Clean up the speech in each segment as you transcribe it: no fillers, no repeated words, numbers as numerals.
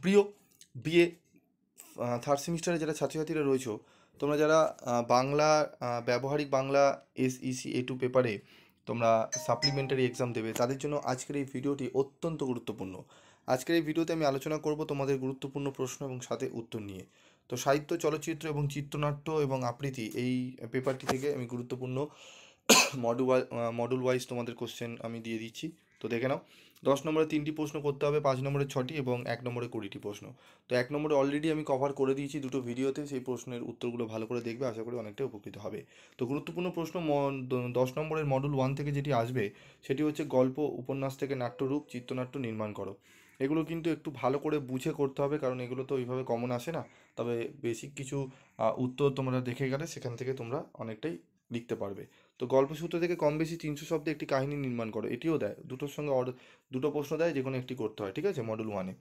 প্রিয় BA third সেমিস্টারে যারা ছাত্রছাত্রীরা রয়েছো, তোমরা যারা বাংলা ব্যবহারিক বাংলা SEC A2 পেপারে তোমরা সাপ্লিমেন্টারি এক্সাম দেবে, তাদের জন্য আজকের এই ভিডিওটি অত্যন্ত গুরুত্বপূর্ণ। আজকের এই ভিডিওতে আমি আলোচনা করব তোমাদের গুরুত্বপূর্ণ প্রশ্ন এবং সাথে উত্তর নিয়ে। তো সাহিত্য, চলচ্চিত্র এবং চিত্রনাট্য এবং আবৃত্তি এই পেপারটি থেকে আমি গুরুত্বপূর্ণ মডুল ওয়াইজ তোমাদের কোশ্চেন আমি দিয়ে দিচ্ছি। তো দেখে নাও। 10 নম্বরে 3টি প্রশ্ন করতে হবে, 5 নম্বরে 6টি এবং 1 নম্বরে 20টি প্রশ্ন। তো 1 নম্বরে অলরেডি আমি কভার করে দিয়েছি দুটো ভিডিওতে, সেই প্রশ্নের উত্তরগুলো ভালো করে দেখবে, আশা করি অনেকটাই উপকৃত হবে। তো গুরুত্বপূর্ণ প্রশ্ন 10 নম্বরের মডুল 1 থেকে যেটি আসবে সেটি হচ্ছে গল্প, উপন্যাস থেকে নাট্যরূপ, চিত্রনাট্য নির্মাণ করো। এগুলো কিন্তু একটু ভালো করে বুঝে করতে হবে, কারণ এগুলো তো ওইভাবে কমন আসে না। তবে বেসিক কিছু উত্তর তোমরা দেখে গেলে সেখান থেকে তোমরা অনেকটাই লিখতে পারবে। তো গল্পসূত্র থেকে কম বেশি 300 শব্দে একটি কাহিনী নির্মাণ করো, এটিও দেয়। দুটোর সঙ্গে দুটো প্রশ্ন দেয়, যে কোনো একটি করতে হয়, ঠিক আছে, মডেল 1-এ।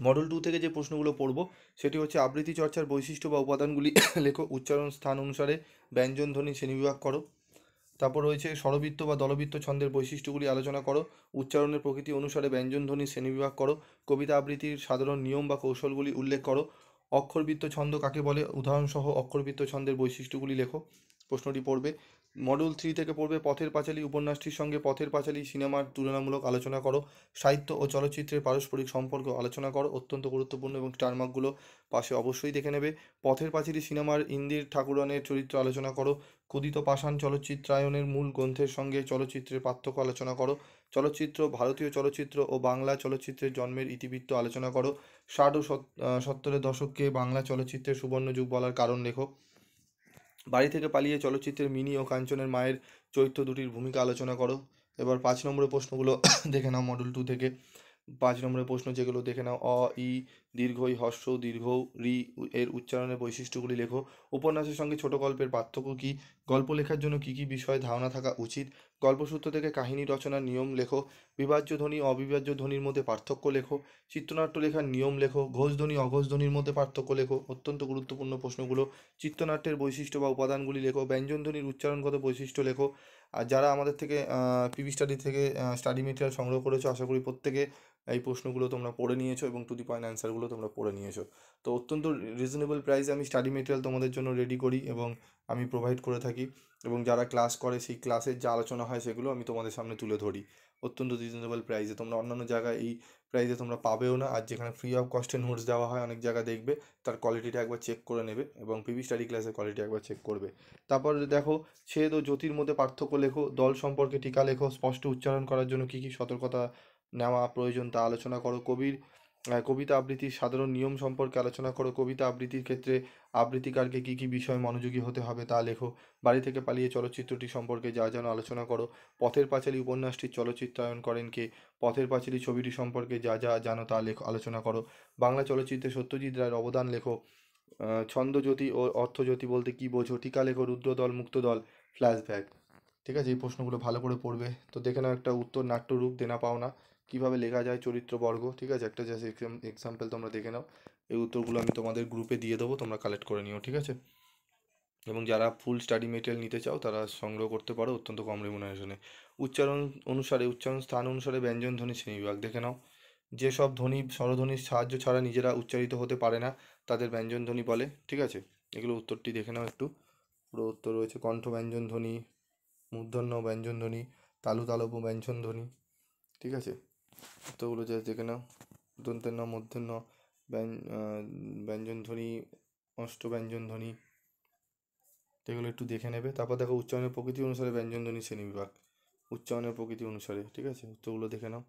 মডেল 2 থেকে যে প্রশ্নগুলো পড়বো সেটি হচ্ছে আবৃত্তি চর্চার বৈশিষ্ট্য বা উপাদানগুলি লেখো, উচ্চারণ স্থান অনুসারে ব্যঞ্জন ধ্বনি শ্রেণীবিভাগ করো। তারপর রয়েছে স্বরবৃত্ত বা দলবৃত্ত ছন্দের বৈশিষ্ট্যগুলি আলোচনা করো, উচ্চারণের প্রকৃতি অনুসারে ব্যঞ্জন ধ্বনি শ্রেণীবিভাগ করো, কবিতা আবৃত্তির সাধারণ নিয়ম বা কৌশলগুলি উল্লেখ করো, অক্ষরবৃত্ত ছন্দ কাকে বলে উদাহরণসহ অক্ষরবৃত্ত ছন্দের বৈশিষ্ট্যগুলি লেখো। প্রশ্নটি পড়বে। মডেল 3 থেকে পড়বে পথের পাঁচালী উপন্যাসটির সঙ্গে পথের পাঁচালী সিনেমার তুলনামূলক আলোচনা করো, সাহিত্য ও চলচ্চিত্রের পারস্পরিক সম্পর্ক আলোচনা করো, অত্যন্ত গুরুত্বপূর্ণ, এবং স্টার মার্কগুলো পাশে অবশ্যই দেখে নেবে। পথের পাঁচালী সিনেমার ইন্দির ঠাকুরানের চরিত্র আলোচনা করো, ক্ষুদিত পাষাণ চলচ্চিত্রায়নের মূল গ্রন্থের সঙ্গে চলচ্চিত্রের পার্থক্য আলোচনা করো, চলচ্চিত্র, ভারতীয় চলচ্চিত্র ও বাংলা চলচ্চিত্রের জন্মের ইতিবৃত্ত আলোচনা করো, 60 ও 70-এর দশককে বাংলা চলচ্চিত্রের সুবর্ণযুগ বলার কারণ লেখো। বাড়ি থেকে পালিয়ে চলচ্চিত্রের মিনি ও কাঞ্চনের মায়ের চরিত্র দুটির ভূমিকা আলোচনা করো। এবার 5 নম্বরের প্রশ্নগুলো দেখে নাও মডেল 2 থেকে। 5 নম্বরের প্রশ্ন যেগুলো দেখে নাও, ই দীর্ঘ ই হ্রস্ব দীর্ঘ রি এর উচ্চারণের বৈশিষ্ট্যগুলি লেখো। উপন্যাসের সঙ্গে ছোট গল্পের পার্থক্য কী? গল্প লেখার জন্য কী কী বিষয়ে ধারণা থাকা উচিত? গল্পসূত্র থেকে কাহিনী রচনার নিয়ম লেখো। বিভাজ্য ধ্বনি অবিভাজ্য ধ্বনির মধ্যে পার্থক্য লেখো। চিত্রনাট্য লেখার নিয়ম লেখো। ঘোষ ধ্বনি অঘোষ ধ্বনির মধ্যে পার্থক্য লেখো। অত্যন্ত গুরুত্বপূর্ণ প্রশ্নগুলো। চিত্রনাট্যের বৈশিষ্ট্য বা উপাদানগুলি লেখো। ব্যঞ্জন ধ্বনির উচ্চারণগত বৈশিষ্ট্য লেখো। আর যারা আমাদের থেকে পিবি স্টাডি থেকে স্টাডি মেটেরিয়াল সংগ্রহ করেছো, আশা করি প্রত্যেকে এই প্রশ্নগুলো তোমরা পড়ে নিয়েছো এবং টু দি পয়েন্ট অ্যান্সারগুলো তোমরা পড়ে নিয়েছো। তো অত্যন্ত রিজনেবল প্রাইসে আমি স্টাডি মেটেরিয়াল তোমাদের জন্য রেডি করি এবং আমি প্রোভাইড করে থাকি, এবং যারা ক্লাস করে সেই ক্লাসের যা আলোচনা হয় সেগুলো আমি তোমাদের সামনে তুলে ধরি অত্যন্ত রিজনেবল প্রাইসে। তোমরা অন্যান্য জায়গায় এই প্রাইসে তোমরা পাবেও না। আর যেখানে ফ্রি অফ কস্টে নোটস দেওয়া হয় অনেক জায়গায় দেখবে, তার কোয়ালিটিটা একবার চেক করে নেবে এবং পিবি স্টাডি ক্লাসের কোয়ালিটি একবার চেক করবে। তারপর দেখো, ছেদ ও জ্যোতির মধ্যে পার্থক্য লেখো। দল সম্পর্কে টিকা লেখো। স্পষ্ট উচ্চারণ করার জন্য কী কী সতর্কতা নেওয়া প্রয়োজন তা আলোচনা করো। কবিতা আবৃত্তির সাধারণ নিয়ম সম্পর্কে আলোচনা করো। কবিতা আবৃত্তির ক্ষেত্রে আবৃত্তিকারকে কী কী বিষয়ে মনোযোগী হতে হবে তা লেখো। বাড়ি থেকে পালিয়ে চলচ্চিত্রটি সম্পর্কে যা যেন আলোচনা করো। পথের পাঁচালী উপন্যাসটির চলচ্চিত্রায়ন করেন কে? পথের পাঁচালী ছবিটি সম্পর্কে যা যা জানো তা আলোচনা করো। বাংলা চলচ্চিত্রে সত্যজিৎ রায়ের অবদান লেখো। ছন্দজ্যোতি ও অর্থজ্যোতি বলতে কী বোঝো? টিকা লেখো। রুদ্রদল, মুক্তদল, ফ্ল্যাশব্যাক। ঠিক আছে, এই প্রশ্নগুলো ভালো করে পড়বে। তো দেখে নাও একটা উত্তর, নাট্যরূপ, দেনা পাওনা, কীভাবে লেখা যায়, চরিত্রবর্গ। ঠিক আছে, একটা জাস্ট এক্সাম্পল তোমরা দেখে নাও। এই উত্তরগুলো আমি তোমাদের গ্রুপে দিয়ে দেবো, তোমরা কালেক্ট করে নিও, ঠিক আছে। এবং যারা ফুল স্টাডি মেটেরিয়াল নিতে চাও তারা সংগ্রহ করতে পারো অত্যন্ত কম রেমুনারেশনে। উচ্চারণ স্থান অনুসারে ব্যঞ্জন ধ্বনি শ্রেণীবিভাগ দেখে নাও। যেসব ধ্বনি স্বরধ্বনির সাহায্য ছাড়া নিজেরা উচ্চারিত হতে পারে না তাদের ব্যঞ্জন ধ্বনি বলে, ঠিক আছে। এগুলো উত্তরটি দেখে নাও একটু। পুরো উত্তর রয়েছে কণ্ঠ ব্যঞ্জন ধ্বনি, মূর্ধন্য ব্যঞ্জন ধ্বনি, তালু ব্যঞ্জন ধ্বনি, ঠিক আছে। উত্তরগুলো জাস্ট দেখে নাও। দন্তের মূর্ধন্য ব্যঞ্জন ধ্বনি, অষ্ট ব্যঞ্জন ধ্বনি, এগুলো একটু দেখে নেবে। তারপর দেখো উচ্চারণের প্রকৃতি অনুসারে ব্যঞ্জন ধ্বনি শ্রেণীবিভাগ, উচ্চারণের প্রকৃতি অনুসারে, ঠিক আছে। উত্তরগুলো দেখে নাও,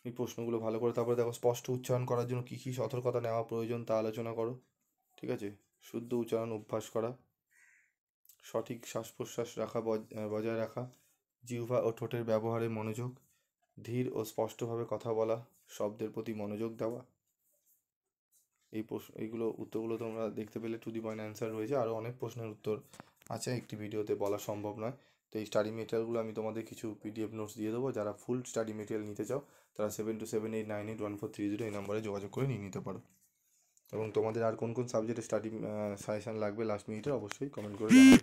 এই প্রশ্নগুলো ভালো করে। তারপরে দেখো স্পষ্ট উচ্চারণ করার জন্য কী কী সতর্কতা নেওয়া প্রয়োজন তা আলোচনা করো, ঠিক আছে। শুদ্ধ উচ্চারণ অভ্যাস করা, সঠিক শ্বাস প্রশ্বাস রাখা বজায় রাখা, জিহ্বা ও ঠোঁটের ব্যবহারে মনোযোগ, ধীর ও স্পষ্টভাবে কথা বলা, শব্দের প্রতি মনোযোগ দেওয়া। এইগুলো উত্তরগুলো তোমরা দেখতে পেলে টু দি পয়েন্ট অ্যান্সার রয়েছে। আরও অনেক প্রশ্নের উত্তর আছে, একটি ভিডিওতে বলা সম্ভব নয়। তো এই স্টাডি মেটেরিয়ালগুলো আমি তোমাদের কিছু PDF নোটস দিয়ে দেবো। যারা ফুল স্টাডি মেটেরিয়াল নিতে চাও তারা 7278981430 এই নম্বরে যোগাযোগ করে নিয়ে নিতে পারো। এবং তোমাদের আর কোন কোন সাবজেক্টে স্টাডি সাজেশান লাগবে লাস্ট মিনিটে অবশ্যই কমেন্ট করে জানাবে।